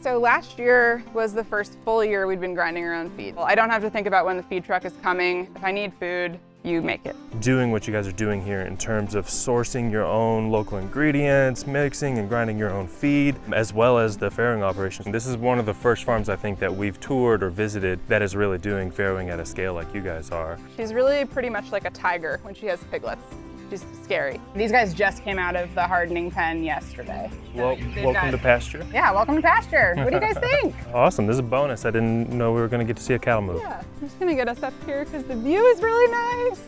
So last year was the first full year we'd been grinding our own feed. I don't have to think about when the feed truck is coming. If I need food, you make it. Doing what you guys are doing here in terms of sourcing your own local ingredients, mixing and grinding your own feed, as well as the farrowing operation. This is one of the first farms I think that we've toured or visited that is really doing farrowing at a scale like you guys are. She's really pretty much like a tiger when she has piglets. She's scary. These guys just came out of the hardening pen yesterday. Well, welcome to Pasture. Yeah, welcome to Pasture. What do you guys think? Awesome, this is a bonus. I didn't know we were gonna get to see a cattle move. Yeah, I'm just gonna get us up here because the view is really nice.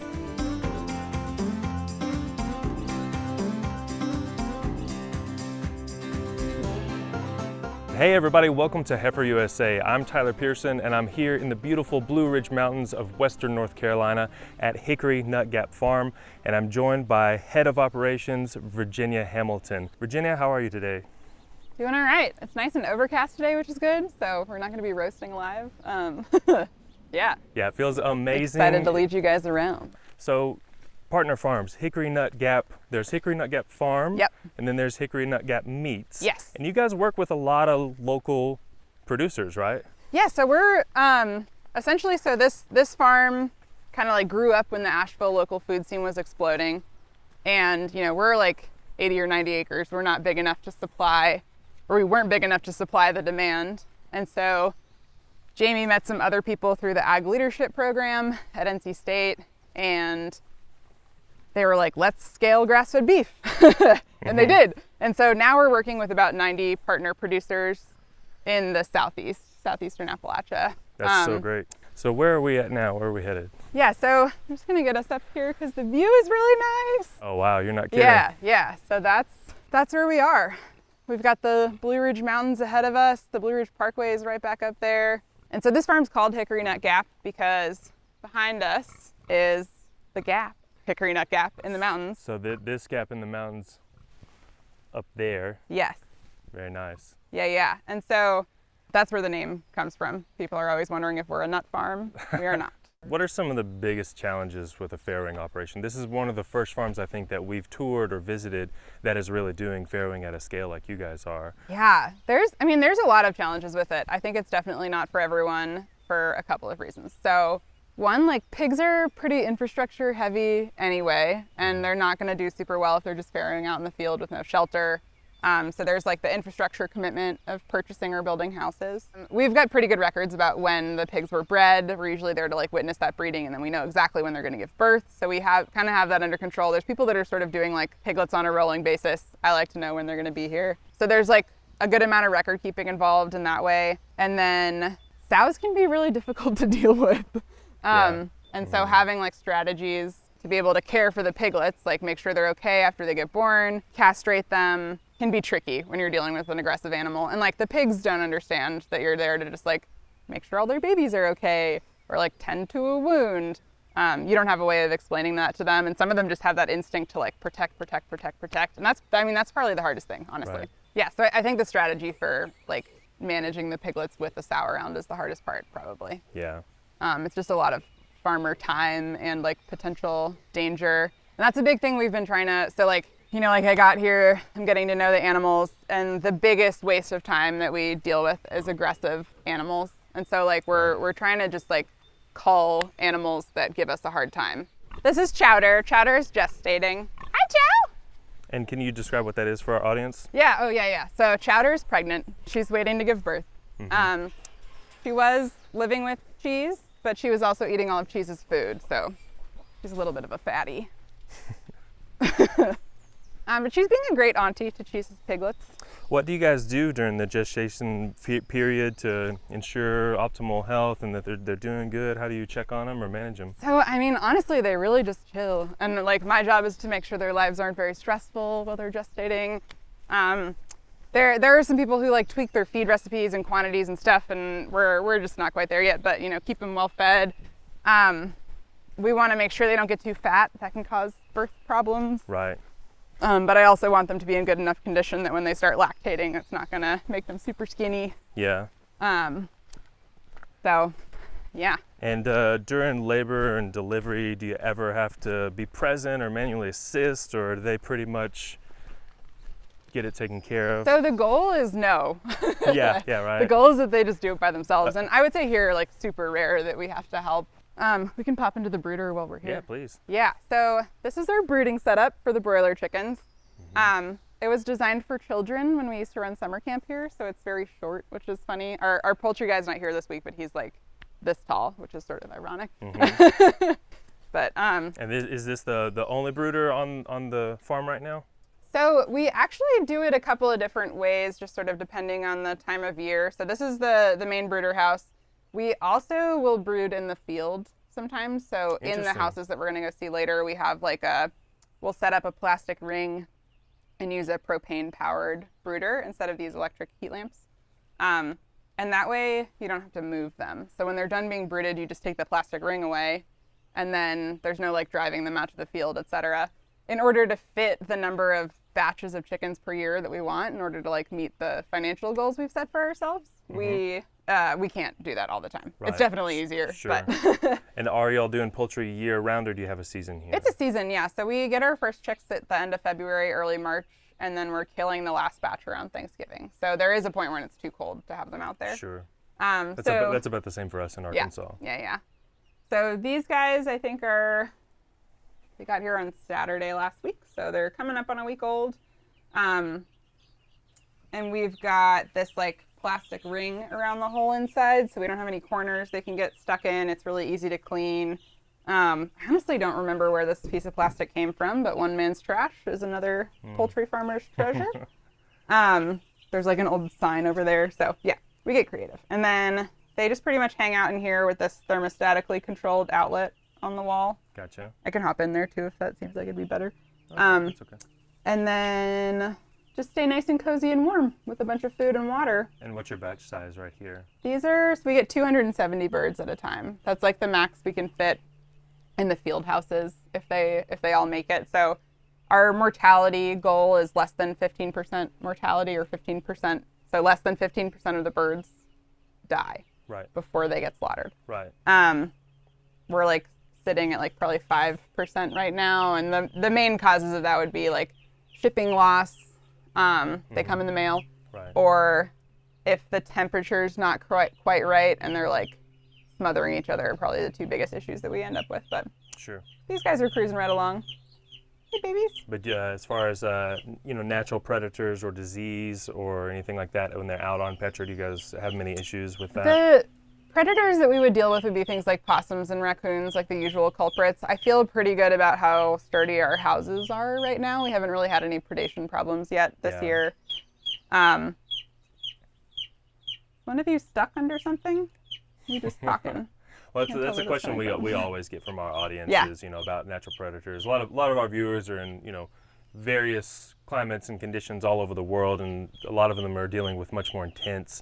Hey everybody, welcome to Heifer USA. I'm Tyler Pearson and I'm here in the beautiful Blue Ridge Mountains of Western North Carolina at Hickory Nut Gap Farm, and I'm joined by Head of Operations, Virginia Hamilton. Virginia, how are you today? Doing all right. It's nice and overcast today, which is good, so we're not gonna be roasting alive. Yeah. Yeah, it feels amazing. Excited to lead you guys around. So, partner farms, Hickory Nut Gap, there's Hickory Nut Gap Farm, Yep. and then there's Hickory Nut Gap Meats. Yes. And you guys work with a lot of local producers, right? Yeah, so we're essentially, so this farm kind of like grew up when the Asheville local food scene was exploding. And, you know, we're like 80 or 90 acres. We're not big enough to supply, or we weren't big enough to supply the demand. And so Jamie met some other people through the Ag Leadership Program at NC State, and they were like, let's scale grass-fed beef. And they did. And so now we're working with about 90 partner producers in the southeastern Appalachia. That's so great. So where are we at now? Where are we headed? Yeah, so I'm just gonna get us up here because the view is really nice. Oh wow, you're not kidding. Yeah. So that's where we are. We've got the Blue Ridge Mountains ahead of us. The Blue Ridge Parkway is right back up there. And so this farm's called Hickory Nut Gap because behind us is the gap, Hickory Nut Gap in the mountains. So this gap in the mountains up there. Yes. Very nice. Yeah. And so that's where the name comes from. People are always wondering if we're a nut farm. We are not. What are some of the biggest challenges with a farrowing operation? This is one of the first farms I think that we've toured or visited that is really doing farrowing at a scale like you guys are. Yeah, there's a lot of challenges with it. I think it's definitely not for everyone for a couple of reasons. So one, like pigs are pretty infrastructure heavy anyway, and they're not gonna do super well if they're just farrowing out in the field with no shelter. So there's like the infrastructure commitment of purchasing or building houses. We've got pretty good records about when the pigs were bred. We're usually there to like witness that breeding, and then we know exactly when they're gonna give birth. So we kind of have that under control. There's people that are sort of doing like piglets on a rolling basis. I like to know when they're gonna be here. So there's like a good amount of record keeping involved in that way. And then sows can be really difficult to deal with. And so having like strategies to be able to care for the piglets, like make sure they're okay after they get born, castrate them, can be tricky when you're dealing with an aggressive animal. And like the pigs don't understand that you're there to just like make sure all their babies are okay or like tend to a wound. You don't have a way of explaining that to them. And some of them just have that instinct to like protect. And that's probably the hardest thing, honestly. Right. Yeah, so I think the strategy for like managing the piglets with the sow around is the hardest part, probably. Yeah. It's just a lot of farmer time and like potential danger. And that's a big thing we've been trying to, so like, you know, like I got here, I'm getting to know the animals, and the biggest waste of time that we deal with is aggressive animals. And so like we're trying to just like cull animals that give us a hard time. This is Chowder. Chowder is gestating. Hi, Chow! And can you describe what that is for our audience? Yeah. So Chowder is pregnant. She's waiting to give birth. She was living with Cheese, but she was also eating all of Cheese's food, so she's a little bit of a fatty. But she's being a great auntie to Cheese's piglets. What do you guys do during the gestation period to ensure optimal health and that they're doing good? How do you check on them or manage them? So, I mean, honestly, they really just chill. And like my job is to make sure their lives aren't very stressful while they're gestating. There are some people who like tweak their feed recipes and quantities and stuff, and we're just not quite there yet, but you know, keep them well fed. We want to make sure they don't get too fat. That can cause birth problems. Right. But I also want them to be in good enough condition that when they start lactating, it's not gonna make them super skinny. Yeah. So, yeah. And during labor and delivery, do you ever have to be present or manually assist, or are they pretty much get it taken care of? So the goal is no. Yeah, right. The goal is that they just do it by themselves. And I would say here, like super rare that we have to help. We can pop into the brooder while we're here. Yeah, please. Yeah, so this is our brooding setup for the broiler chickens. It was designed for children when we used to run summer camp here, so it's very short, which is funny. Our poultry guy's not here this week, but he's like this tall, which is sort of ironic. But and is this the only brooder on the farm right now? So we actually do it a couple of different ways, just sort of depending on the time of year. So this is the main brooder house. We also will brood in the field sometimes. So in the houses that we're gonna go see later, we have like we'll set up a plastic ring and use a propane powered brooder instead of these electric heat lamps. And that way you don't have to move them. So when they're done being brooded, you just take the plastic ring away, and then there's no like driving them out to the field, etc. In order to fit the number of batches of chickens per year that we want, in order to like meet the financial goals we've set for ourselves, we can't do that all the time. Right. It's definitely easier. Sure. But And are y'all doing poultry year round, or do you have a season here? It's a season, yeah. So we get our first chicks at the end of February, early March, and then we're killing the last batch around Thanksgiving. So there is a point when it's too cold to have them out there. Sure. So that's about the same for us in Arkansas. Yeah. So these guys, I think, they got here on Saturday last week, so they're coming up on a week old. And we've got this like plastic ring around the whole inside, so we don't have any corners they can get stuck in. It's really easy to clean. I honestly don't remember where this piece of plastic came from, but one man's trash is another poultry farmer's treasure. There's like an old sign over there, so yeah, we get creative. And then they just pretty much hang out in here with this thermostatically controlled outlet on the wall. Gotcha. I can hop in there too if that seems like it'd be better. That's okay. And then just stay nice and cozy and warm with a bunch of food and water. And what's your batch size right here? So we get 270 birds at a time. That's like the max we can fit in the field houses if they all make it. So our mortality goal is less than 15% mortality, or 15%. So less than 15% of the birds die before they get slaughtered. Right. We're like sitting at like probably 5% right now, and the main causes of that would be like shipping loss. They come in the mail, or if the temperature's not quite right and they're like smothering each other are probably the two biggest issues that we end up with. But sure, these guys are cruising right along. Hey, babies. But as far as natural predators or disease or anything like that when they're out on Petra, do you guys have many issues with that? The predators that we would deal with would be things like possums and raccoons, like the usual culprits. I feel pretty good about how sturdy our houses are right now. We haven't really had any predation problems yet this year. One of you stuck under something? You just talking? Well, that's a question we always get from our audience is, about natural predators. A lot of our viewers are in, various climates and conditions all over the world, and a lot of them are dealing with much more intense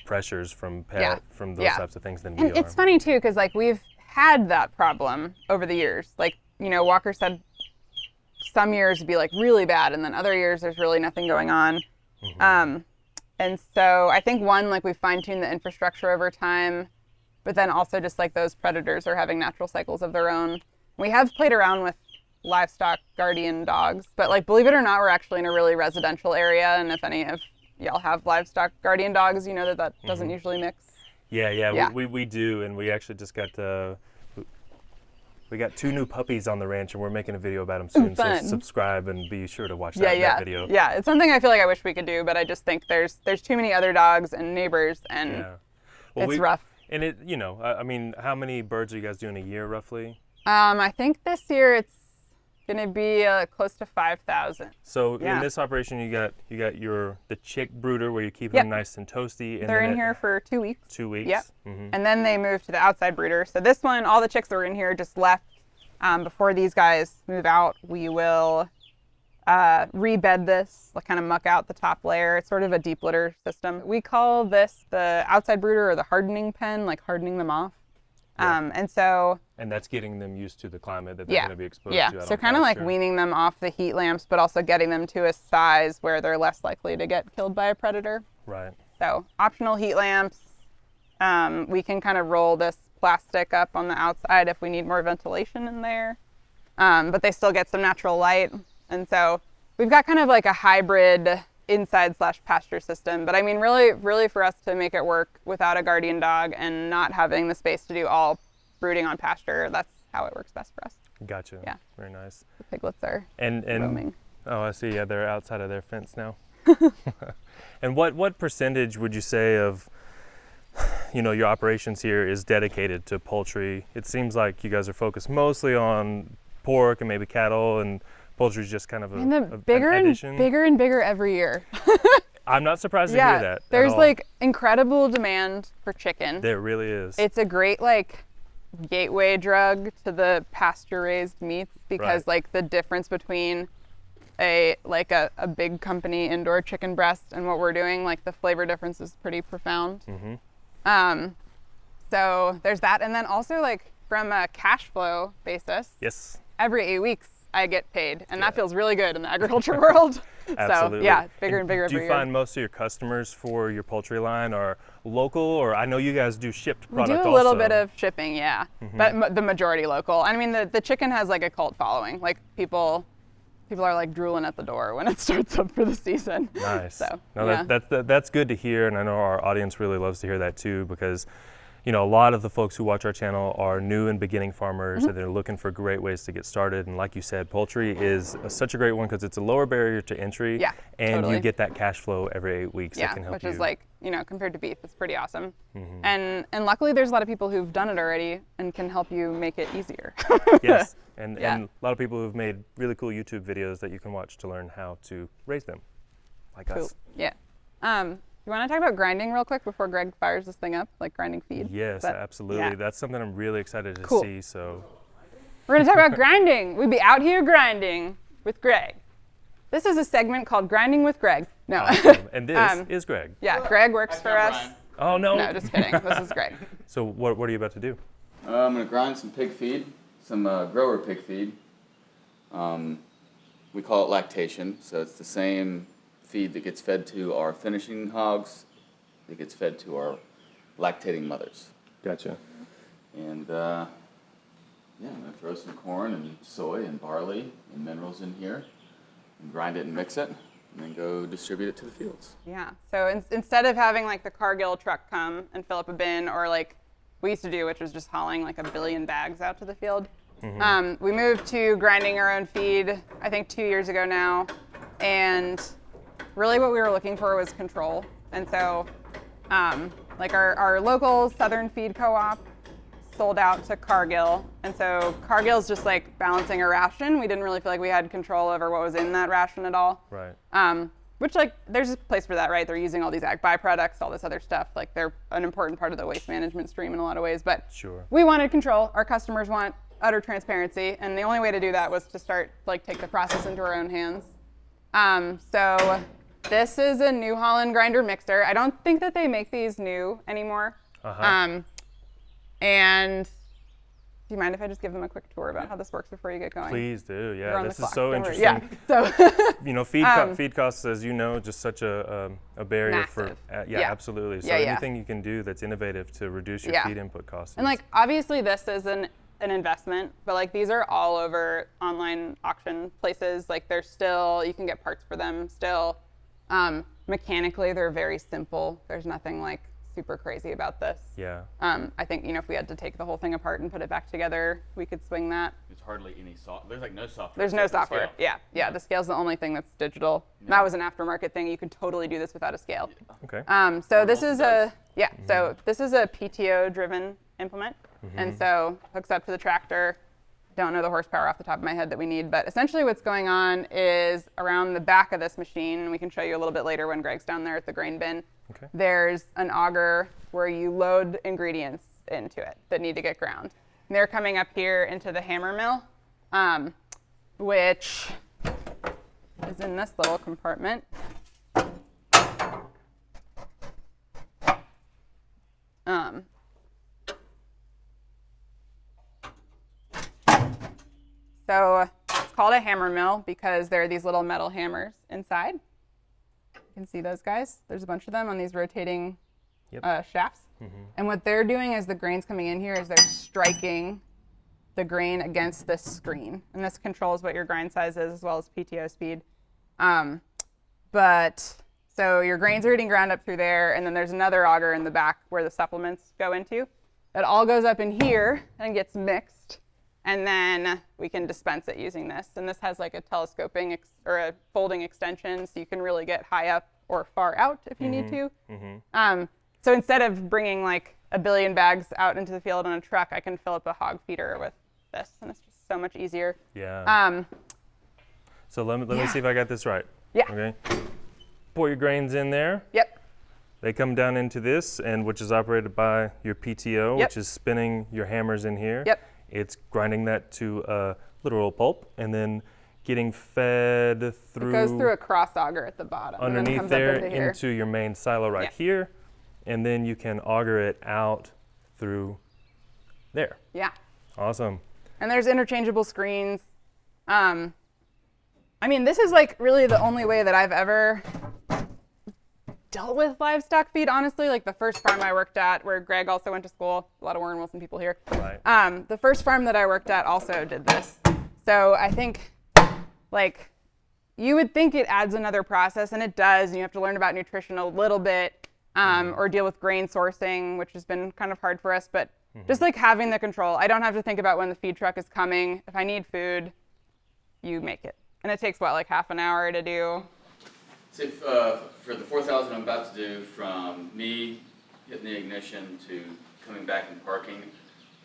pressures from those types of things than we are. It's funny too, because like we've had that problem over the years. Like, Walker said some years would be like really bad, and then other years there's really nothing going on. And so I think we fine-tuned the infrastructure over time, but then also just like those predators are having natural cycles of their own. We have played around with livestock guardian dogs, but like, believe it or not, we're actually in a really residential area, and if any of y'all have livestock guardian dogs, you know that doesn't usually mix. Yeah. We do, and we actually just got we got 2 new puppies on the ranch, and we're making a video about them soon. So subscribe and be sure to watch that video. Yeah, it's something I feel like I wish we could do, but I just think there's too many other dogs and neighbors, and it's rough. And it, I mean, how many birds are you guys doing a year roughly? I think this year it's gonna be close to 5,000. So in this operation, you got the chick brooder where you keep them nice and toasty. And they're in here for 2 weeks. 2 weeks. Yep. And then they move to the outside brooder. So this one, all the chicks that were in here just left. Before these guys move out, we will rebed this, like kind of muck out the top layer. It's sort of a deep litter system. We call this the outside brooder, or the hardening pen, like hardening them off. And that's getting them used to the climate that they're going to be exposed to. Yeah, so kind of like weaning them off the heat lamps, but also getting them to a size where they're less likely to get killed by a predator. Right. So optional heat lamps. We can kind of roll this plastic up on the outside if we need more ventilation in there. But they still get some natural light. And so we've got kind of like a hybrid inside/pasture system. But I mean, really for us to make it work without a guardian dog and not having the space to do all brooding on pasture, that's how it works best for us. Gotcha. Yeah. Very nice. The piglets are And roaming. oh, I see. Yeah, they're outside of their fence now. And what percentage would you say of, your operations here is dedicated to poultry? It seems like you guys are focused mostly on pork and maybe cattle, and poultry is just kind of bigger an and addition. bigger every year. I'm not surprised to hear that. There's at all. like incredible demand for chicken. There really is. It's a great like gateway drug to the pasture raised meats because Right. like the difference between a big company indoor chicken breast and what we're doing, like the flavor difference is pretty profound. Mm-hmm. So there's that, and then also like from a cash flow basis, Yes. every 8 weeks I get paid, and that feels really good in the agriculture world. Absolutely. So yeah, bigger and bigger Do every you year. find most of your customers for your poultry line are local, or I know you guys do shipped We product do a little also. bit of shipping, yeah, but the majority local. I mean, the chicken has like a cult following. Like people are like drooling at the door when it starts up for the season. Nice. So, no, yeah. that's good to hear, and I know our audience really loves to hear that too, because a lot of the folks who watch our channel are new and beginning farmers, and they're looking for great ways to get started. And like you said, poultry is such a great one because it's a lower barrier to entry, Yeah, and totally. you get that cash flow every 8 weeks that Yeah, can help which you. is like, compared to beef, it's pretty awesome. And luckily there's a lot of people who've done it already and can help you make it easier. Yes, and Yeah. a lot of people who've made really cool YouTube videos that you can watch to learn how to raise them, like Cool. us. Yeah. You want to talk about grinding real quick before Greg fires this thing up, like grinding feed? Yes, But, absolutely. yeah. That's something I'm really excited to Cool. see. So, We're going to talk about grinding. We'd be out here grinding with Greg. This is a segment called Grinding with Greg. No. awesome. And this is Greg. Yeah, Greg works for us. Oh no. No, just kidding. This is Greg. So what are you about to do? I'm going to grind some pig feed, some grower pig feed. We call it lactation, so it's the same feed that gets fed to our finishing hogs, that gets fed to our lactating mothers. Gotcha. And I'm going to throw some corn and soy and barley and minerals in here, and grind it and mix it, and then go distribute it to the fields. Yeah. So instead of having like the Cargill truck come and fill up a bin, or like we used to do, which was just hauling like 1 billion bags out to the field, we moved to grinding our own feed, I think 2 years ago now. And really what we were looking for was control. And so like our local Southern Feed Co-op sold out to Cargill. And so Cargill's just like balancing a ration. We didn't really feel like we had control over what was in that ration at all. Right. Which like there's a place for that, right? They're using all these ag byproducts, all this other stuff. Like they're an important part of the waste management stream in a lot of ways. But Sure. we wanted control. Our customers want utter transparency. And the only way to do that was to start like take the process into our own hands. So this is a New Holland grinder mixer. I don't think that they make these new anymore. And do you mind if I just give them a quick tour about how this works before you get going? Please do. We're Yeah, on the this is clock, so don't worry. interesting. Yeah. So Feed costs, as you know, just such a barrier for. Massive. Yeah, Yeah. absolutely. So Yeah. anything you can do that's innovative to reduce your Yeah. feed input costs. And like obviously this is an investment, but like these are all over online auction places. Like they're still, you can get parts for them still. Mechanically they're very simple. There's nothing like super crazy about this. Yeah. I think if we had to take the whole thing apart and put it back together, we could swing that. There's hardly any software. There's like no software. There's no except the software. scale. Yeah. The scale's the only thing that's digital. That was an aftermarket thing. You could totally do this without a scale. Okay. So this is does. so this is a PTO driven implement. And so hooks up to the tractor. Don't know the horsepower off the top of my head that we need, but essentially what's going on is around the back of this machine, we can show you a little bit later when Greg's down there at the grain bin, Okay. there's an auger where you load ingredients into it that need to get ground. And they're coming up here into the hammer mill, which is in this little compartment. So it's called a hammer mill because there are these little metal hammers inside. You can see those guys. There's a bunch of them on these rotating shafts. And what they're doing as the grain's coming in here is they're striking the grain against this screen. And this controls what your grind size is as well as PTO speed. But so your grains are getting ground up through there, and then there's another auger in the back where the supplements go into. It all goes up in here and gets mixed, and then we can dispense it using this. And this has like a telescoping or a folding extension, so you can really get high up or far out if you need to. So instead of bringing like a billion bags out into the field on a truck, I can fill up a hog feeder with this, and it's just so much easier. Yeah. So let me see if I got this right. Yeah. Okay. Pour your grains in there. Yep. They come down into this, and which is operated by your PTO, Yep. which is spinning your hammers in here. Yep. It's grinding that to a literal pulp, and then getting fed through. It goes through a cross auger at the bottom. and then Underneath comes there up into here. into your main silo right Yeah. here, and then you can auger it out through there. Yeah. Awesome. And there's interchangeable screens. I mean, this is like really the only way that I've ever dealt with livestock feed, honestly. Like the first farm I worked at, where Greg also went to school, a lot of Warren Wilson people here. Right. The first farm that I worked at also did this. So I think, like, you would think it adds another process, and it does, and you have to learn about nutrition a little bit, or deal with grain sourcing, which has been kind of hard for us, but just like having the control. I don't have to think about when the feed truck is coming. If I need food, you make it. And it takes, what, like half an hour to do? So for the 4,000 I'm about to do, from me hitting the ignition to coming back and parking,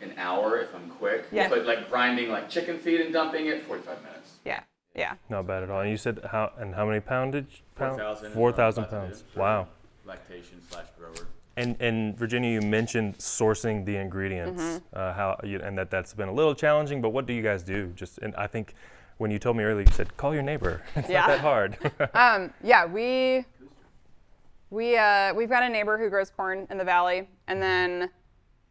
an hour if I'm quick. Yeah. But like grinding like chicken feed and dumping it, 45 minutes. Yeah, yeah. Not bad at all. And you said how many poundage? 4,000. 4,000 pounds. Wow. Lactation/grower. And Virginia, you mentioned sourcing the ingredients, and that's been a little challenging. But what do you guys do? And I think when you told me earlier, you said call your neighbor. It's not that hard. Yeah, we've got a neighbor who grows corn in the valley, and then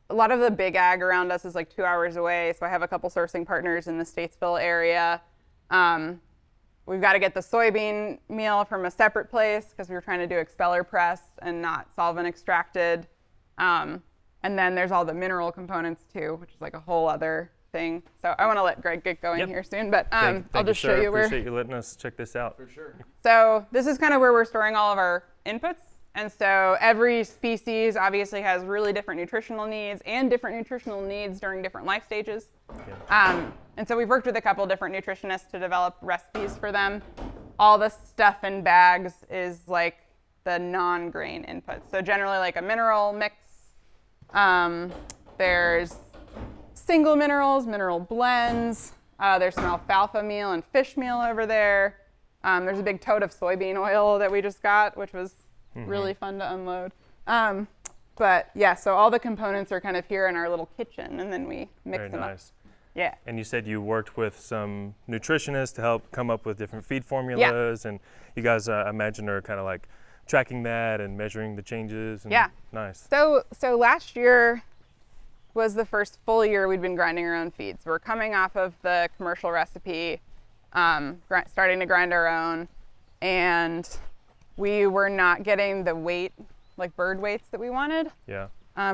a lot of the big ag around us is like 2 hours away. So I have a couple sourcing partners in the Statesville area. We've got to get the soybean meal from a separate place because we were trying to do expeller press and not solvent extracted. And then there's all the mineral components too, which is like a whole other thing. So I want to let Greg get going here soon, but Thank I'll just show you where. Appreciate you letting us check this out. For sure. So this is kind of where we're storing all of our inputs. And so every species obviously has really different nutritional needs and different nutritional needs during different life stages. Yeah. And so we've worked with a couple different nutritionists to develop recipes for them. All the stuff in bags is like the non-grain inputs. So generally like a mineral mix. There's single minerals, mineral blends. There's some alfalfa meal and fish meal over there. There's a big tote of soybean oil that we just got, which was really fun to unload. But yeah, so all the components are kind of here in our little kitchen, and then we mix them up. Yeah. And you said you worked with some nutritionists to help come up with different feed formulas, and you guys, I imagine, are kind of like tracking that and measuring the changes. And nice. So last year was the first full year we'd been grinding our own feeds. We're coming off of the commercial recipe, starting to grind our own, and we were not getting the weight, like bird weights that we wanted. Yeah.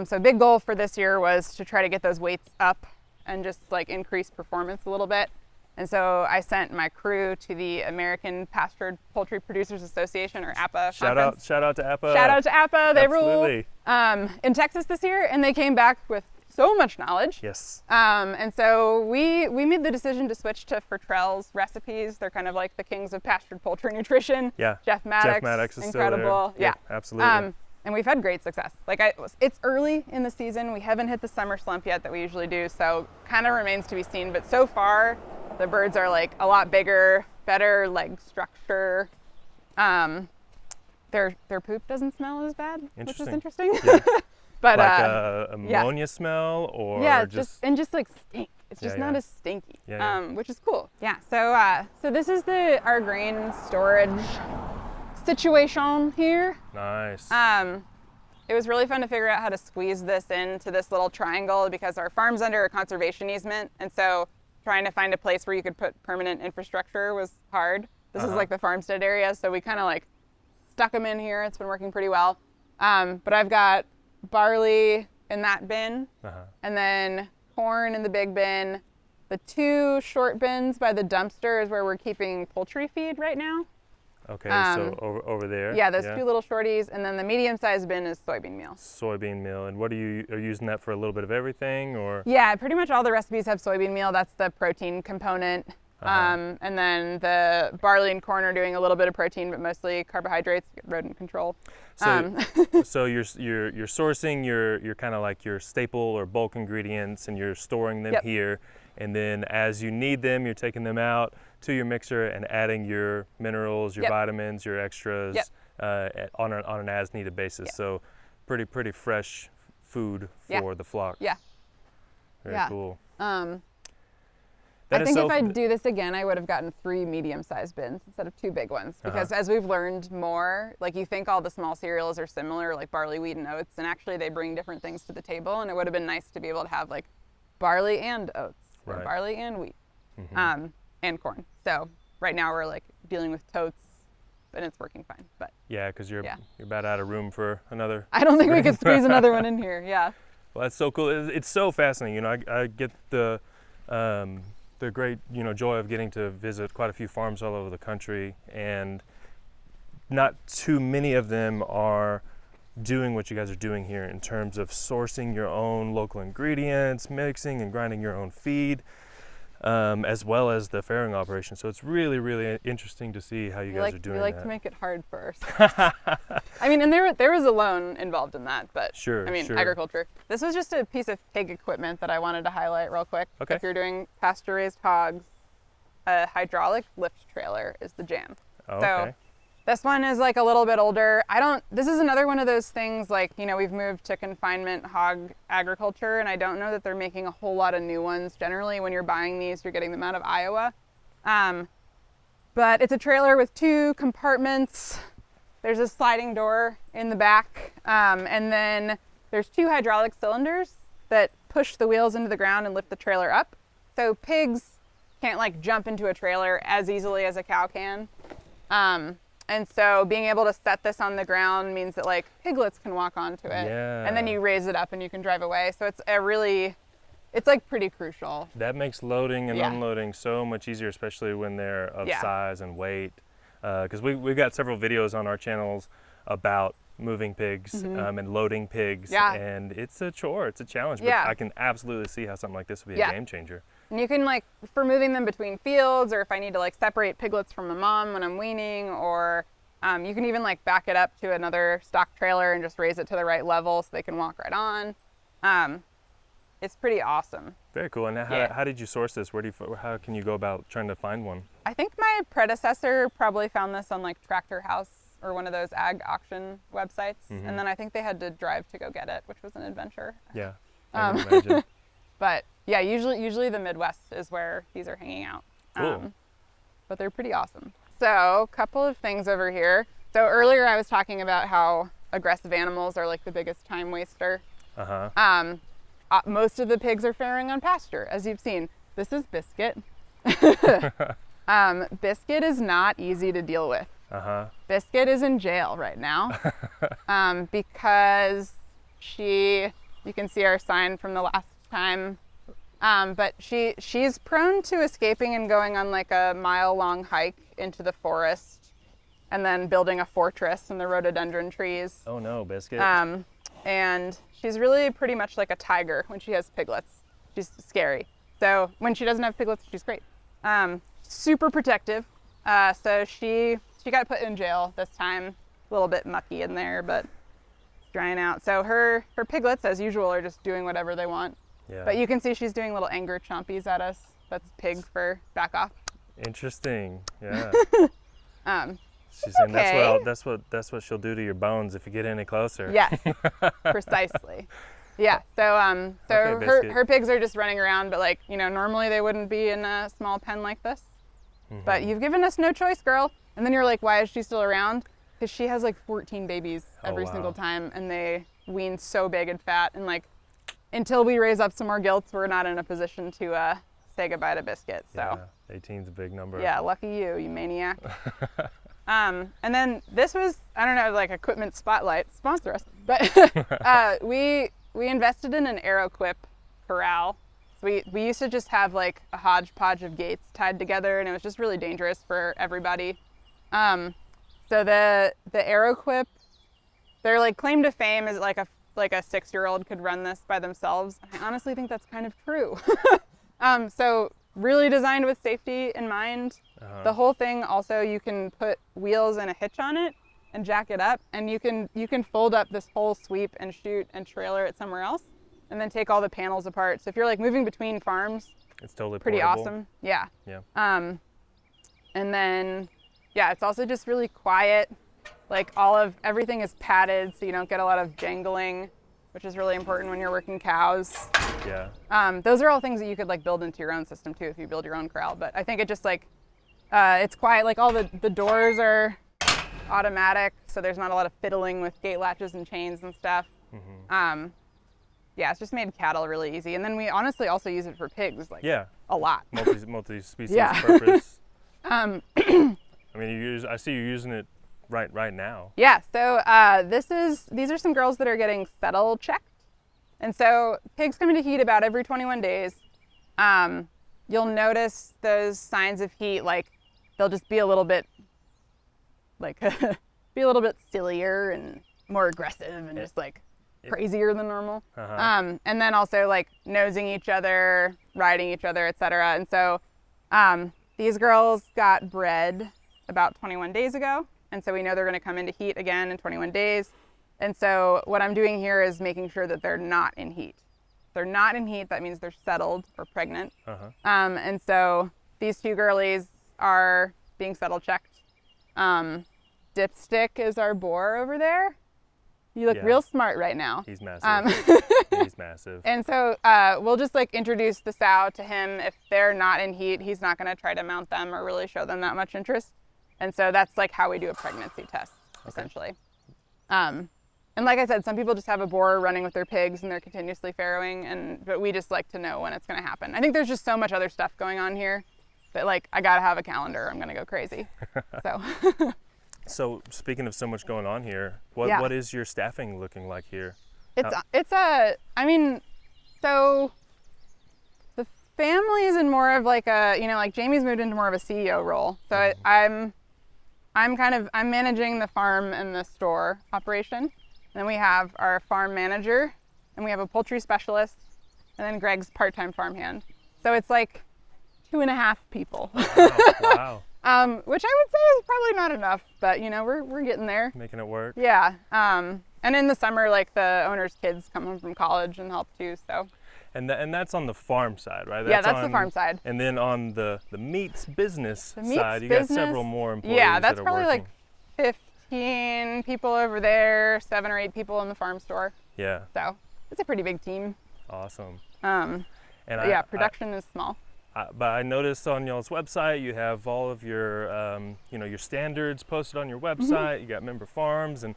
So a big goal for this year was to try to get those weights up and just like increase performance a little bit. And so I sent my crew to the American Pastured Poultry Producers Association, or APA. Shout out to APA. Shout out to APA. They Absolutely. rule. In Texas this year, and they came back with so much knowledge. Yes. And so we made the decision to switch to Fertrell's recipes. They're kind of like the kings of pastured poultry nutrition. Yeah. Jeff Maddox is incredible. Still there. Yeah, absolutely. And we've had great success. It's early in the season. We haven't hit the summer slump yet that we usually do, so kind of remains to be seen. But so far, the birds are like a lot bigger, better leg structure. Their poop doesn't smell as bad, which is interesting. Yeah. But like ammonia smell, or just like stink. It's just not as stinky, which is cool. Yeah. So this is our grain storage situation here. Nice. It was really fun to figure out how to squeeze this into this little triangle because our farm's under a conservation easement, and so trying to find a place where you could put permanent infrastructure was hard. This is like the farmstead area, so we kind of like stuck them in here. It's been working pretty well. But I've got barley in that bin, and then corn in the big bin. The two short bins by the dumpster is where we're keeping poultry feed right now. Okay, so over there. Yeah, those two little shorties, and then the medium-sized bin is soybean meal. Soybean meal, and what are you using that for a little bit of everything, or? Yeah, pretty much all the recipes have soybean meal. That's the protein component. And then the barley and corn are doing a little bit of protein, but mostly carbohydrates, rodent control. So, so you're sourcing your kind of like your staple or bulk ingredients, and you're storing them here, and then as you need them, you're taking them out to your mixer and adding your minerals, your vitamins, your extras on an as needed basis. So pretty fresh food for the flock. Yeah. Very cool. I think if I do this again, I would have gotten 3 medium-sized bins instead of 2 big ones, because as we've learned more, like you think all the small cereals are similar, like barley, wheat, and oats, and actually they bring different things to the table, and it would have been nice to be able to have like barley and oats, or barley and wheat, and corn. So right now we're like dealing with totes, and it's working fine. But yeah, because you're about out of room for another. I don't think we could squeeze another one in here. Yeah. Well, that's so cool. It's so fascinating. You know, I get the great, you know, joy of getting to visit quite a few farms all over the country, and not too many of them are doing what you guys are doing here in terms of sourcing your own local ingredients, mixing and grinding your own feed, as well as the farrowing operation. So it's really, really interesting to see how you guys are doing that. We like to make it hard for ourselves. I mean, and there was a loan involved in that, but I mean, agriculture. This was just a piece of pig equipment that I wanted to highlight real quick. Okay. If you're doing pasture-raised hogs, a hydraulic lift trailer is the jam. Oh, so okay. this one is like a little bit older. This is another one of those things, like, you know, we've moved to confinement hog agriculture, and I don't know that they're making a whole lot of new ones. Generally, when you're buying these, you're getting them out of Iowa. But it's a trailer with 2 compartments. There's a sliding door in the back, and then there's 2 hydraulic cylinders that push the wheels into the ground and lift the trailer up. So pigs can't like jump into a trailer as easily as a cow can. And so being able to set this on the ground means that like piglets can walk onto it, and then you raise it up and you can drive away. So it's like pretty crucial. That makes loading and unloading so much easier, especially when they're of size and weight. Because we've got several videos on our channels about moving pigs and loading pigs, and it's a chore, it's a challenge, but I can absolutely see how something like this would be a game changer. And you can, like, for moving them between fields, or if I need to like separate piglets from a mom when I'm weaning, or you can even like back it up to another stock trailer and just raise it to the right level so they can walk right on. It's pretty awesome. Very cool. And how did you source this? How can you go about trying to find one? I think my predecessor probably found this on like Tractor House or one of those ag auction websites, and then I think they had to drive to go get it, which was an adventure. Yeah, I can imagine. But yeah, usually the Midwest is where these are hanging out. Cool. But they're pretty awesome. So a couple of things over here. So earlier I was talking about how aggressive animals are like the biggest time waster. Most of the pigs are farrowing on pasture, as you've seen. This is Biscuit. Biscuit is not easy to deal with. Biscuit is in jail right now because you can see our sign from the last time, but she's prone to escaping and going on like a mile-long hike into the forest and then building a fortress in the rhododendron trees. Oh no, Biscuit. And she's really pretty much like a tiger when she has piglets. She's scary. So when she doesn't have piglets, she's great. Super protective. So she got put in jail this time. A little bit mucky in there, but drying out. So her piglets, as usual, are just doing whatever they want. Yeah. But you can see she's doing little anger chompies at us. That's pig for back off. Interesting. Yeah. She's saying okay. that's what she'll do to your bones if you get any closer. Yes, precisely. Yeah. So Okay, her pigs are just running around, but like, you know, normally they wouldn't be in a small pen like this. But you've given us no choice, girl. And then you're like, why is she still around? Because she has like 14 babies every single time, and they wean so big and fat, and like until we raise up some more gilts, we're not in a position to say goodbye to Biscuit. So yeah, 18's a big number. Yeah, lucky you maniac. And then this was, I don't know, like Equipment Spotlight, sponsor us. But we invested in an AeroQuip corral. So we used to just have like a hodgepodge of gates tied together, and it was just really dangerous for everybody. So the AeroQuip, their like claim to fame is like a 6-year-old could run this by themselves. I honestly think that's kind of true. So really designed with safety in mind. The whole thing also, you can put wheels and a hitch on it and jack it up, and you can fold up this whole sweep and shoot and trailer it somewhere else, and then take all the panels apart. So if you're like moving between farms, it's totally pretty portable. awesome. Yeah. Yeah. And then, yeah, it's also just really quiet. Like everything is padded, so you don't get a lot of jangling, which is really important when you're working cows. Yeah. Those are all things that you could like build into your own system too if you build your own corral. But I think it just like, it's quiet. Like all the doors are automatic, so there's not a lot of fiddling with gate latches and chains and stuff. Yeah, it's just made cattle really easy. And then we honestly also use it for pigs, like a lot. Multi-species purpose. I mean, I see you're using it right now. Yeah, so these are some girls that are getting settle checked. And so pigs come into heat about every 21 days. You'll notice those signs of heat, like they'll just be a little bit sillier and more aggressive and just like crazier than normal. And then also like nosing each other, riding each other, etc. And so these girls got bred about 21 days ago. And so we know they're going to come into heat again in 21 days. And so what I'm doing here is making sure that they're not in heat. If they're not in heat, that means they're settled or pregnant. And so these two girlies are being settle checked. Dipstick is our boar over there. You look real smart right now. He's massive. He's massive. And so we'll just like introduce the sow to him. If they're not in heat, he's not going to try to mount them or really show them that much interest. And so that's like how we do a pregnancy test, essentially. And like I said, some people just have a boar running with their pigs and they're continuously farrowing, but we just like to know when it's going to happen. I think there's just so much other stuff going on here that like I got to have a calendar. I'm going to go crazy. So speaking of so much going on here, what is your staffing looking like here? So the family is in more of like like Jamie's moved into more of a CEO role. So I'm managing the farm and the store operation. And then we have our farm manager, and we have a poultry specialist, and then Greg's part-time farmhand. So it's like 2.5 people. Wow. Which I would say is probably not enough, but we're getting there. Making it work. Yeah. And in the summer, like the owner's kids come home from college and help too. So. And that's on the farm side, right? That's the farm side. And then on the meats business side, you got several more employees. Yeah, that's probably working. like 15 people over there, 7 or 8 people in the farm store. Yeah. So it's a pretty big team. Awesome. Production is small. But I noticed on y'all's website you have all of your, your standards posted on your website. You got member farms, and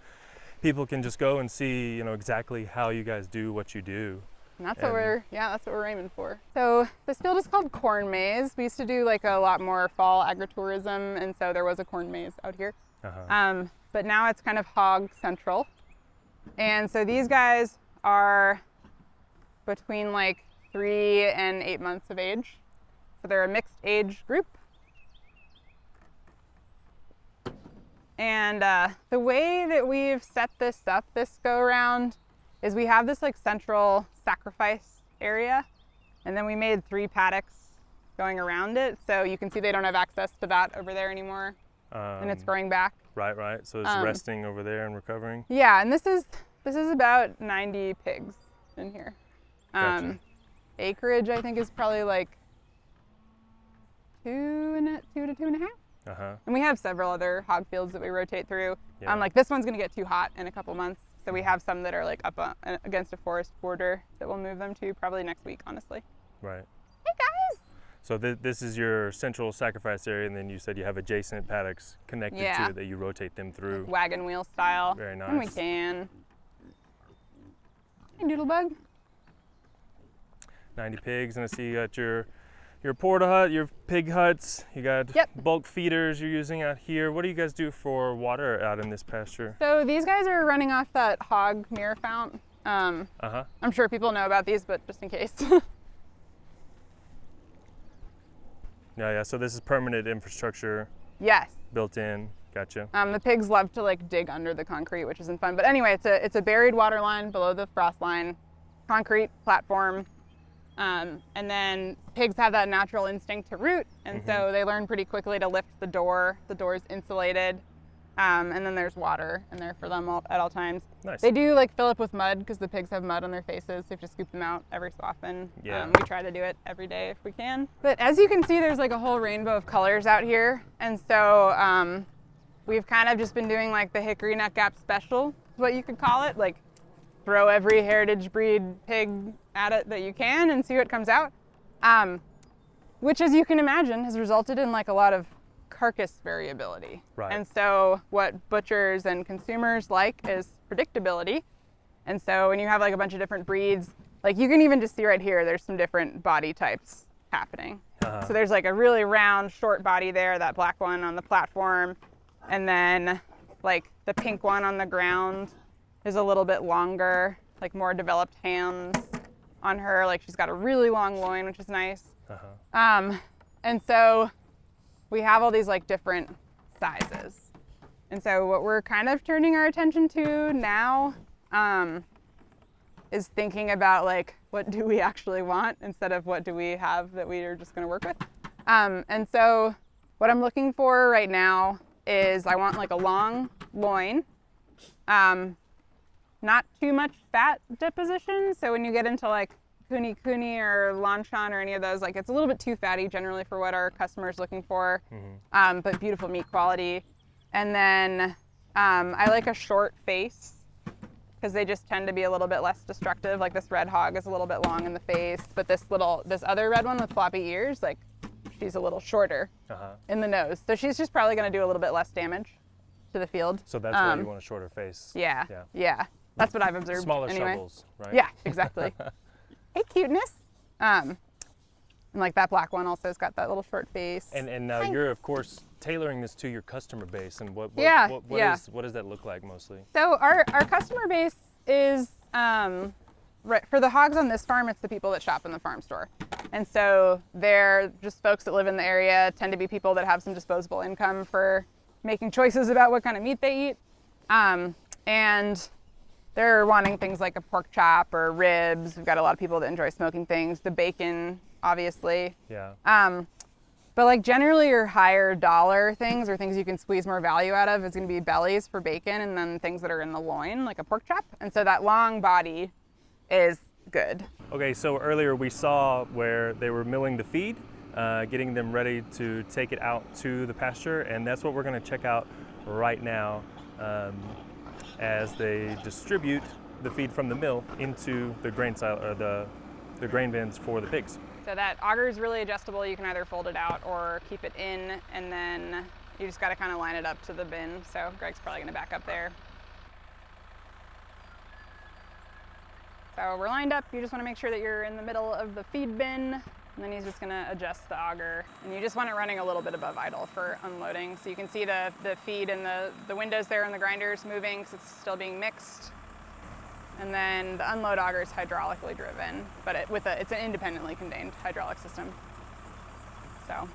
people can just go and see, exactly how you guys do what you do. And that's what we're aiming for. So this field is called Corn Maze. We used to do like a lot more fall agritourism, and so there was a corn maze out here. But now it's kind of hog central. And so these guys are between like 3 and 8 months of age. So they're a mixed age group. And the way that we've set this up this go around is we have this like central sacrifice area, and then we made 3 paddocks going around it. So you can see they don't have access to that over there anymore, and it's growing back. Right. So it's resting over there and recovering. Yeah, and this is about 90 pigs in here. Gotcha. Acreage I think is probably like 2 to 2.5. And we have several other hog fields that we rotate through. Like this one's gonna get too hot in a couple months, so we have some that are like up against a forest border that we'll move them to probably next week, honestly. Right. Hey guys. So this is your central sacrifice area, and then you said you have adjacent paddocks connected to it that you rotate them through. Like wagon wheel style. Very nice. When we can. Hey Doodlebug. 90 pigs, and I see you got your porta hut, your pig huts, you got bulk feeders you're using out here. What do you guys do for water out in this pasture? So these guys are running off that hog mirror fount. I'm sure people know about these, but just in case. Yeah, so this is permanent infrastructure. Yes. Built in. Gotcha. The pigs love to like dig under the concrete, which isn't fun. But anyway, it's a buried water line below the frost line, concrete platform. And then pigs have that natural instinct to root, and so they learn pretty quickly to lift the door. The door is insulated, and then there's water in there for them at all times. Nice. They do like fill up with mud because the pigs have mud on their faces, so you have to scoop them out every so often. Yeah. We try to do it every day if we can. But as you can see, there's like a whole rainbow of colors out here, and so we've kind of just been doing like the Hickory Nut Gap Special, is what you could call it, like throw every heritage breed pig at it that you can and see what comes out. Which, as you can imagine, has resulted in like a lot of carcass variability. Right. And so what butchers and consumers like is predictability. And so when you have like a bunch of different breeds, like you can even just see right here, there's some different body types happening. So there's like a really round, short body there, that black one on the platform. And then like the pink one on the ground is a little bit longer, like more developed hands on her. Like she's got a really long loin, which is nice. And so we have all these like different sizes. And so what we're kind of turning our attention to now is thinking about like, what do we actually want instead of what do we have that we are just gonna work with. And so what I'm looking for right now is I want like a long loin, not too much fat deposition. So when you get into like kuni or lanchan or any of those, like it's a little bit too fatty generally for what our customer's looking for, but beautiful meat quality. And then I like a short face because they just tend to be a little bit less destructive. Like this red hog is a little bit long in the face, but this other red one with floppy ears, like she's a little shorter in the nose. So she's just probably gonna do a little bit less damage to the field. So that's why you want a shorter face. Yeah. That's what I've observed. Smaller anyway. shovels, right? Yeah, exactly. Hey, cuteness. And like that black one also has got that little short face. And now you're of course tailoring this to your customer base, and what does that look like mostly? So our customer base is right, for the hogs on this farm, it's the people that shop in the farm store. And so they're just folks that live in the area, tend to be people that have some disposable income for making choices about what kind of meat they eat. And they're wanting things like a pork chop or ribs. We've got a lot of people that enjoy smoking things, the bacon, obviously. Yeah. But like generally your higher dollar things or things you can squeeze more value out of is gonna be bellies for bacon, and then things that are in the loin, like a pork chop. And so that long body is good. Okay, so earlier we saw where they were milling the feed, getting them ready to take it out to the pasture, and that's what we're gonna check out right now as they distribute the feed from the mill into the grain silo, or the grain bins for the pigs. So that auger is really adjustable. You can either fold it out or keep it in, and then you just got to kind of line it up to the bin. So Greg's probably going to back up there. So we're lined up. You just want to make sure that you're in the middle of the feed bin, and then he's just going to adjust the auger. And you just want it running a little bit above idle for unloading. So you can see the feed in the windows there and the grinders moving because it's still being mixed. And then the unload auger is hydraulically driven, but it's an independently contained hydraulic system. So.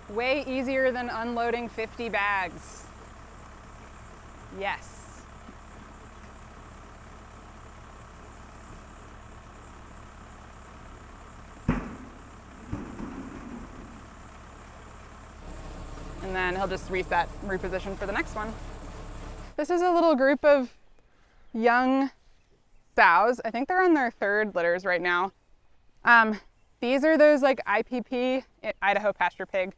Way easier than unloading 50 bags. Yes. And then he'll just reset and reposition for the next one. This is a little group of young sows. I think they're on their third litters right now. These are those like IPP, Idaho Pasture Pig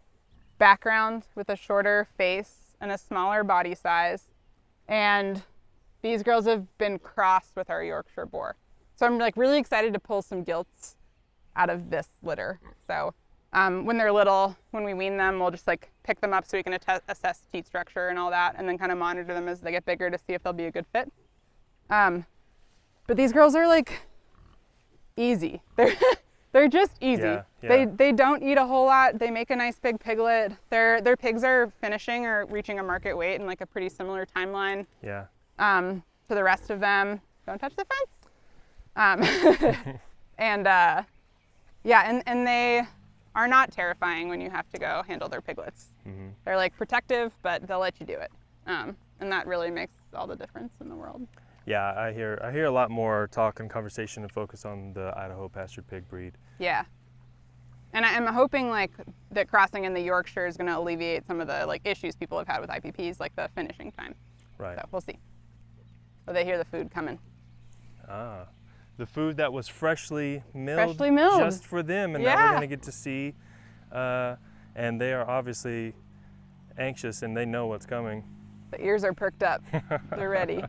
background with a shorter face and a smaller body size. And these girls have been crossed with our Yorkshire boar. So I'm like really excited to pull some gilts out of this litter. So when they're little, when we wean them, we'll just like pick them up so we can assess teat structure and all that, and then kind of monitor them as they get bigger to see if they'll be a good fit. But these girls are like easy. They're just easy. Yeah. They don't eat a whole lot. They make a nice big piglet. Their pigs are finishing or reaching a market weight in like a pretty similar timeline. Yeah. To the rest of them. Don't touch the fence. And Yeah, and they are not terrifying when you have to go handle their piglets. Mm-hmm. They're like protective, but they'll let you do it. And that really makes all the difference in the world. Yeah, I hear a lot more talk and conversation and focus on the Idaho pastured pig breed. Yeah. And I'm hoping like that crossing in the Yorkshire is going to alleviate some of the like issues people have had with IPPs, like the finishing time. Right. So we'll see. So they hear the food coming. Ah, the food that was freshly milled, just for them, and that we're going to get to see. And they are obviously anxious, and they know what's coming. The ears are perked up. They're ready.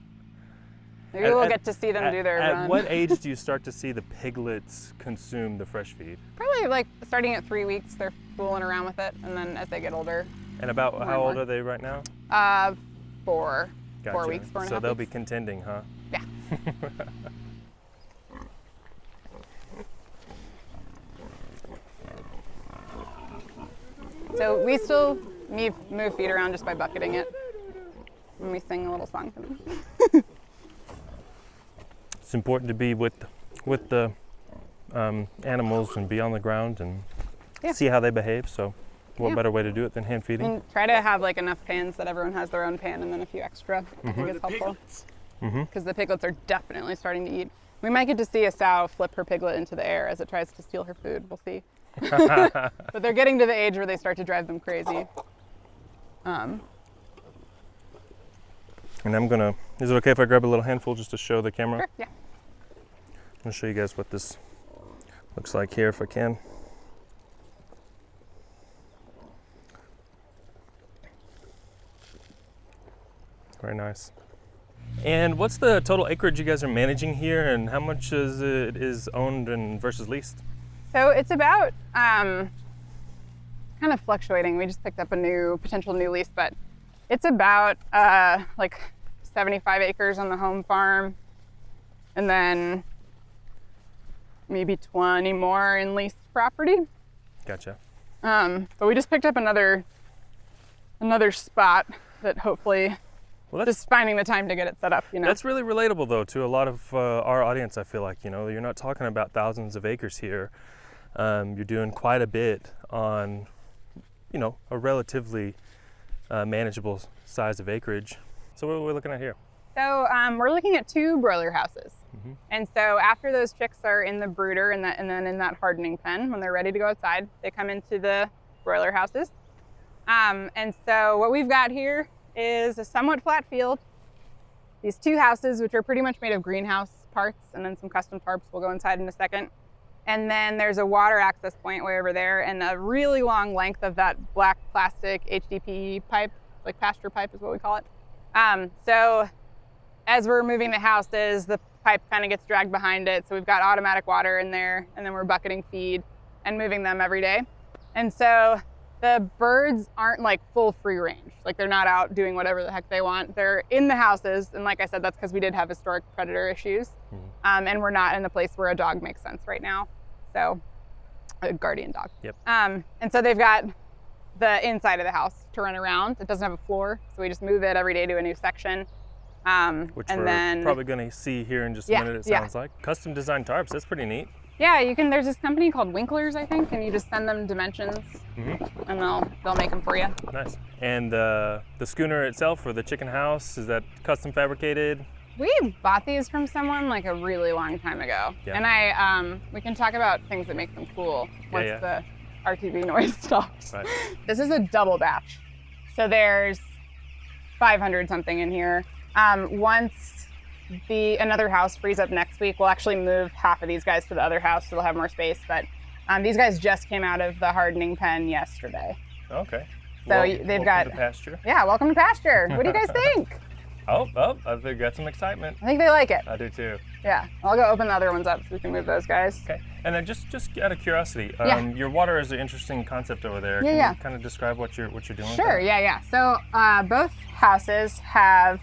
Maybe we'll get to see them do their run. At what age do you start to see the piglets consume the fresh feed? Probably like starting at 3 weeks, they're fooling around with it, and then as they get older. And about how old are they right now? 4. Gotcha. 4 weeks, 4 and a half So they'll weeks. be contending, huh? Yeah. So we still move feed around just by bucketing it. And we sing a little song to them. It's important to be with the animals and be on the ground and see how they behave. So what better way to do it than hand feeding? And try to have like enough pans that everyone has their own pan and then a few extra. I think is helpful. Because the piglets are definitely starting to eat. We might get to see a sow flip her piglet into the air as it tries to steal her food. We'll see. But they're getting to the age where they start to drive them crazy. And is it okay if I grab a little handful just to show the camera? Sure, yeah. I'm gonna show you guys what this looks like here if I can. Very nice. And what's the total acreage you guys are managing here, and how much is owned and versus leased? So it's about kind of fluctuating. We just picked up a potential new lease, but it's about like 75 acres on the home farm, and then maybe 20 more in leased property. Gotcha. But we just picked up another spot that hopefully, just finding the time to get it set up, you know. That's really relatable though to a lot of our audience. I feel like, you know, you're not talking about thousands of acres here. You're doing quite a bit on, you know, a relatively manageable size of acreage. So what are we looking at here? So we're looking at 2 broiler houses. And so after those chicks are in the brooder and then in that hardening pen, when they're ready to go outside, they come into the broiler houses. And so what we've got here is a somewhat flat field. These 2 houses, which are pretty much made of greenhouse parts, and then some custom tarps. We'll go inside in a second. And then there's a water access point way over there, and a really long length of that black plastic HDPE pipe, like pasture pipe is what we call it. So as we're moving the houses, the pipe kind of gets dragged behind it. So we've got automatic water in there, and then we're bucketing feed and moving them every day. And so the birds aren't like full free range. Like they're not out doing whatever the heck they want. They're in the houses. And like I said, that's because we did have historic predator issues. And we're not in the place where a dog makes sense right now. So a guardian dog. Yep. And so they've got the inside of the house to run around. It doesn't have a floor. So we just move it every day to a new section. Which we're probably going to see here in just a minute, it sounds like. Custom designed tarps, that's pretty neat. Yeah, there's this company called Winkler's, I think, and you just send them dimensions and they'll make them for you. Nice. And the schooner itself, or the chicken house, is that custom fabricated? We bought these from someone like a really long time ago. Yeah. And we can talk about things that make them cool once the RTV noise stops. Right. This is a double batch. So there's 500 something in here. Once another house frees up next week, we'll actually move half of these guys to the other house so they'll have more space. But these guys just came out of the hardening pen yesterday. Okay. So they've got pasture. Yeah, welcome to pasture. What do you guys think? Oh, I think got some excitement. I think they like it. I do too. Yeah, I'll go open the other ones up so we can move those guys. Okay. And then just out of curiosity, your water is an interesting concept over there. Can you kind of describe what you're doing? Sure. Yeah. So both houses have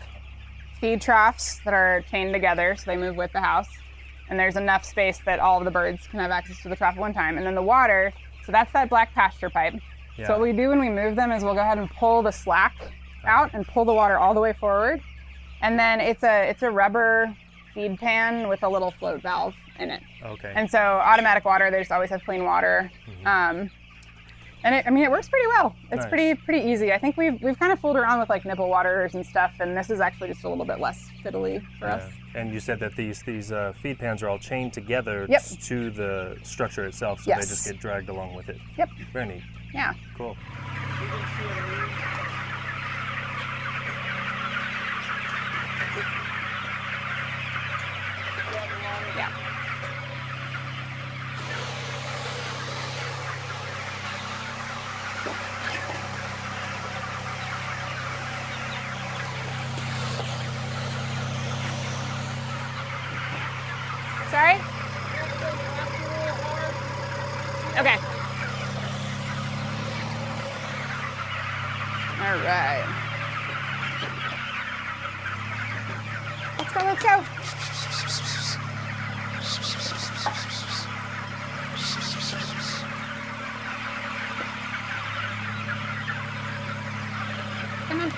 feed troughs that are chained together, so they move with the house. And there's enough space that all of the birds can have access to the trough at one time. And then the water, so that's that black pasture pipe. Yeah. So what we do when we move them is we'll go ahead and pull the slack out and pull the water all the way forward. And then it's a rubber feed pan with a little float valve in it. Okay. And so automatic water, they just always have clean water. And it works pretty well. It's Nice. pretty easy. I think we've kind of fooled around with like nipple waters and stuff, and this is actually just a little bit less fiddly for us. And you said that these feed pans are all chained together Yep. to the structure itself, so Yes. they just get dragged along with it. Yep. Very neat. Yeah. Cool. Yeah. Sorry? Okay. All right. Let's go, let's go. Come on.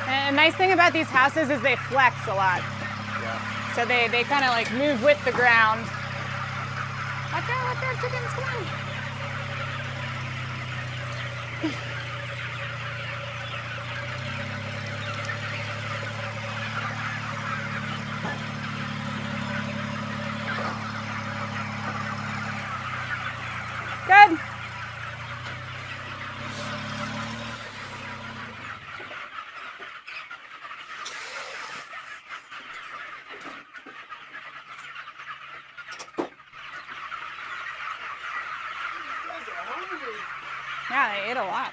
And a nice thing about these houses is they flex a lot. Yeah. So they kind of like move with the ground. Watch out, chickens, come on. Good. Yeah, they ate a lot.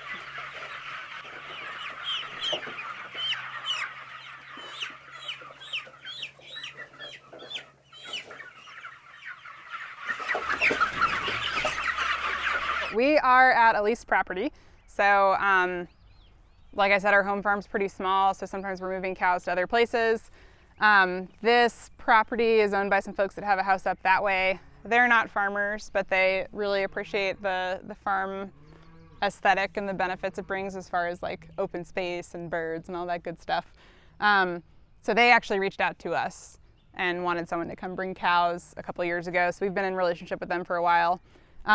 We are at a leased property. So, like I said, our home farm's pretty small, so sometimes we're moving cows to other places. This property is owned by some folks that have a house up that way. They're not farmers, but they really appreciate the farm aesthetic and the benefits it brings as far as like open space and birds and all that good stuff. So they actually reached out to us and wanted someone to come bring cows a couple years ago. So we've been in relationship with them for a while.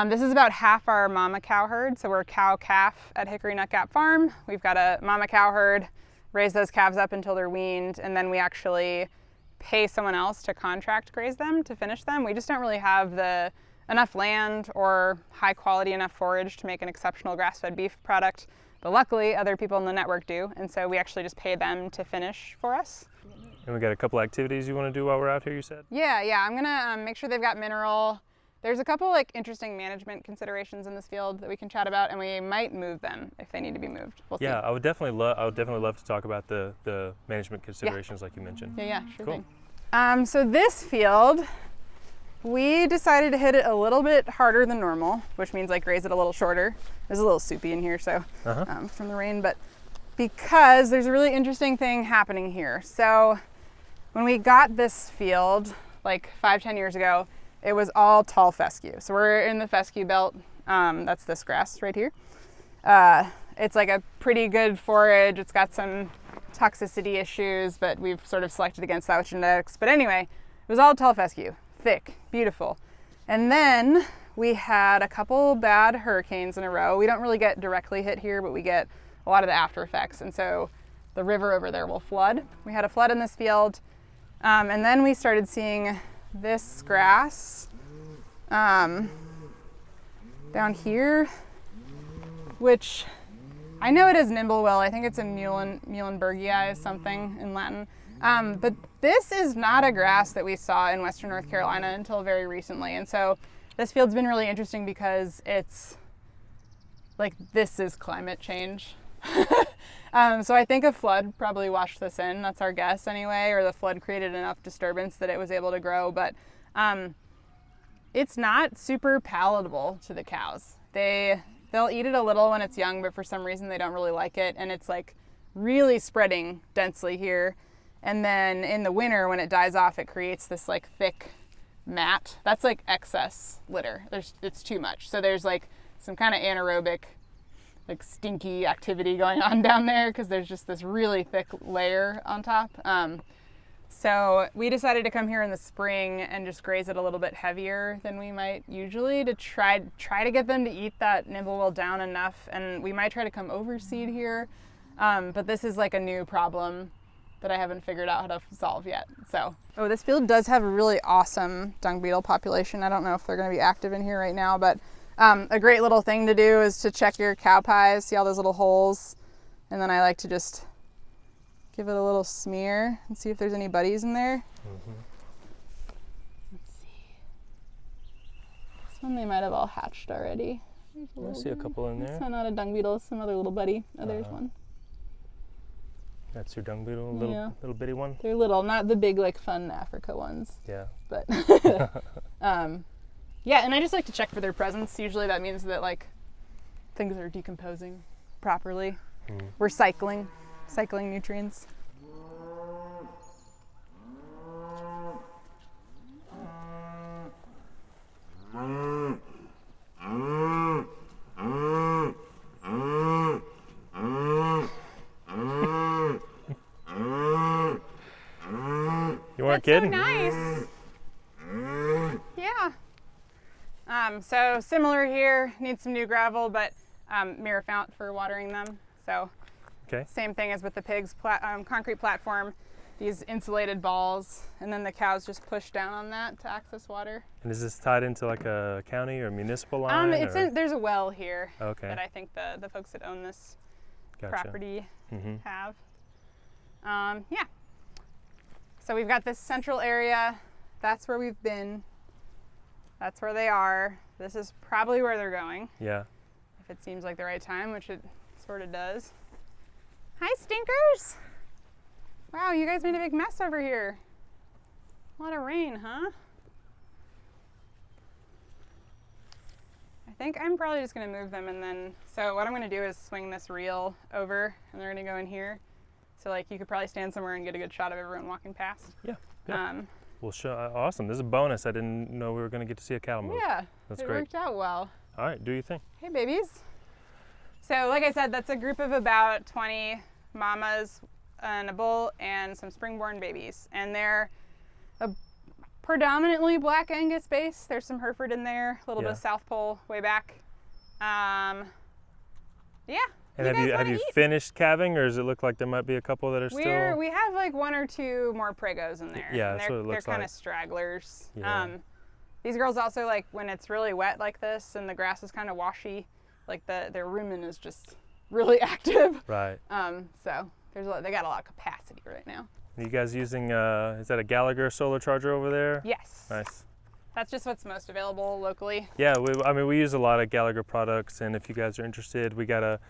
This is about half our mama cow herd. So we're cow-calf at Hickory Nut Gap Farm. We've got a mama cow herd, raise those calves up until they're weaned, and then we actually pay someone else to contract graze them to finish them. We just don't really have enough land or high quality enough forage to make an exceptional grass-fed beef product. But luckily, other people in the network do, and so we actually just pay them to finish for us. And we got a couple activities you want to do while we're out here, you said? Yeah. I'm gonna make sure they've got mineral. There's a couple like interesting management considerations in this field that we can chat about, and we might move them if they need to be moved. We'll see. Yeah, I would definitely love to talk about the management considerations like you mentioned. Yeah, sure Cool. thing. So this field, we decided to hit it a little bit harder than normal, which means like raise it a little shorter. There's a little soupy in here, so from the rain, but because there's a really interesting thing happening here. So when we got this field like 5-10 years ago, it was all tall fescue. So we're in the fescue belt. That's this grass right here. It's like a pretty good forage. It's got some toxicity issues, but we've sort of selected against that with genetics. But anyway, it was all tall fescue, thick, beautiful. And then we had a couple bad hurricanes in a row. We don't really get directly hit here, but we get a lot of the after effects. And so the river over there will flood. We had a flood in this field. And then we started seeing this grass down here, which I know it is nimblewill. I think it's a Muhlenbergii is something in Latin. But this is not a grass that we saw in Western North Carolina until very recently. And so this field's been really interesting because it's like, this is climate change. So I think a flood probably washed this in. That's our guess anyway, or the flood created enough disturbance that it was able to grow. But it's not super palatable to the cows. They'll eat it a little when it's young, but for some reason they don't really like it. And it's like really spreading densely here. And then in the winter, when it dies off, it creates this like thick mat. That's like excess litter. It's too much. So there's like some kind of anaerobic, like stinky activity going on down there because there's just this really thick layer on top. So we decided to come here in the spring and just graze it a little bit heavier than we might usually to try to get them to eat that nibblewell down enough. And we might try to come overseed here, but this is like a new problem that I haven't figured out how to solve yet. So, oh, this field does have a really awesome dung beetle population. I don't know if they're going to be active in here right now, but a great little thing to do is to check your cow pies, see all those little holes, and then I like to just give it a little smear and see if there's any buddies in there. Let's see. This one they might have all hatched already. I see a couple in there. It's not a dung beetle, some other little buddy. Oh, there's one. That's your dung beetle, little bitty one? They're little, not the big like fun Africa ones. Yeah. But yeah, and I just like to check for their presence. Usually that means that like things are decomposing properly. We're cycling nutrients. You weren't kidding? So nice. Yeah. So similar here, need some new gravel, but mirror fount for watering them. So same thing as with the pigs, concrete platform, these insulated balls, and then the cows just push down on that to access water. And is this tied into like a county or municipal line? There's a well here that I think the folks that own this Gotcha. property have. Yeah. So we've got this central area. That's where we've been. That's where they are. This is probably where they're going. Yeah. If it seems like the right time, which it sort of does. Hi, stinkers. Wow, you guys made a big mess over here. A lot of rain, huh? I think I'm probably just gonna move them and then, so what I'm gonna do is swing this reel over and they're gonna go in here. So like you could probably stand somewhere and get a good shot of everyone walking past. Yeah. Well, awesome. This is a bonus. I didn't know we were going to get to see a cattle move. Yeah, That's it great. worked out well. All right, do your thing. Hey, babies. So like I said, that's a group of about 20 mamas and a bull and some spring-born babies. And they're a predominantly Black Angus base. There's some Hereford in there, a little bit of South Pole way back. Yeah. And have you finished calving, or does it look like there might be a couple that are still? We have like one or two more pregos in there. Yeah, and that's what it looks like. They're kind of stragglers. Yeah. These girls also like when it's really wet like this and the grass is kind of washy, like their rumen is just really active. Right. So they got a lot of capacity right now. Are you guys using is that a Gallagher solar charger over there? Yes. Nice. That's just what's most available locally. Yeah, we use a lot of Gallagher products, and if you guys are interested, we got a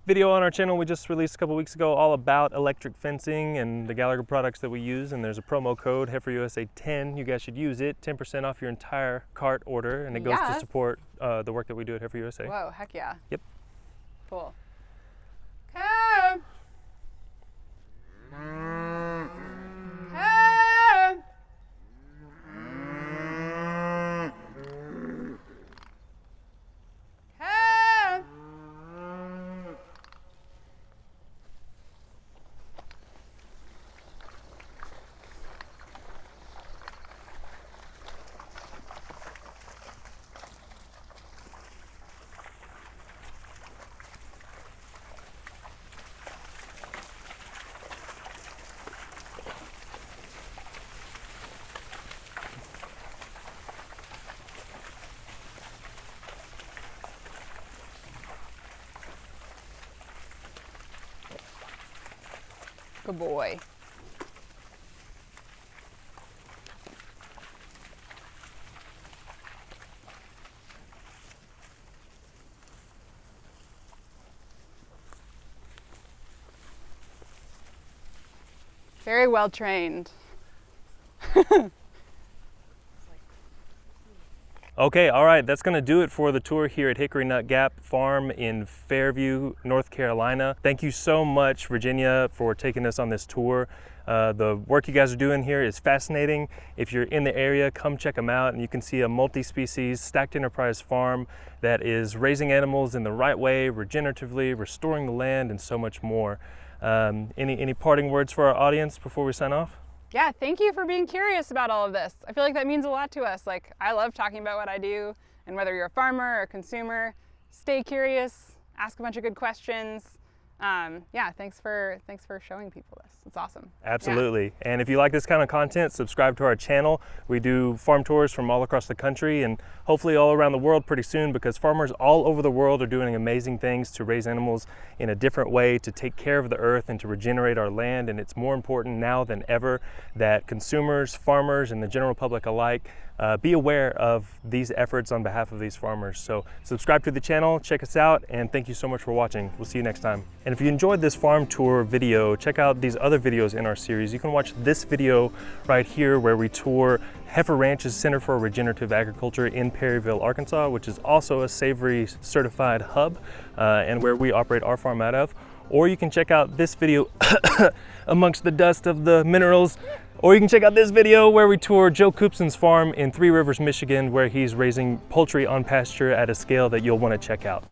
video on our channel we just released a couple weeks ago all about electric fencing and the Gallagher products that we use, and there's a promo code HeiferUSA10. You guys should use it, 10% off your entire cart order, and it goes to support the work that we do at Heifer USA. Whoa, heck yeah. Yep. Cool. Come. Come. Good boy. Very well trained. Okay, all right, that's gonna do it for the tour here at Hickory Nut Gap Farm in Fairview, North Carolina. Thank you so much, Virginia, for taking us on this tour. The work you guys are doing here is fascinating. If you're in the area, come check them out, and you can see a multi-species stacked enterprise farm that is raising animals in the right way, regeneratively, restoring the land, and so much more. Any parting words for our audience before we sign off? Yeah, thank you for being curious about all of this. I feel like that means a lot to us. Like, I love talking about what I do, and whether you're a farmer or a consumer, stay curious, ask a bunch of good questions. Yeah, thanks for showing people this. It's awesome. Absolutely. Yeah. And if you like this kind of content, subscribe to our channel. We do farm tours from all across the country and hopefully all around the world pretty soon, because farmers all over the world are doing amazing things to raise animals in a different way, to take care of the earth and to regenerate our land. And it's more important now than ever that consumers, farmers, and the general public alike be aware of these efforts on behalf of these farmers. So subscribe to the channel, check us out, and thank you so much for watching. We'll see you next time. And if you enjoyed this farm tour video, check out these other videos in our series. You can watch this video right here where we tour Heifer Ranch's Center for Regenerative Agriculture in Perryville, Arkansas, which is also a Savory certified hub and where we operate our farm out of. Or you can check out this video amongst the dust of the minerals. Or you can check out this video where we tour Joe Coopson's farm in Three Rivers, Michigan, where he's raising poultry on pasture at a scale that you'll want to check out.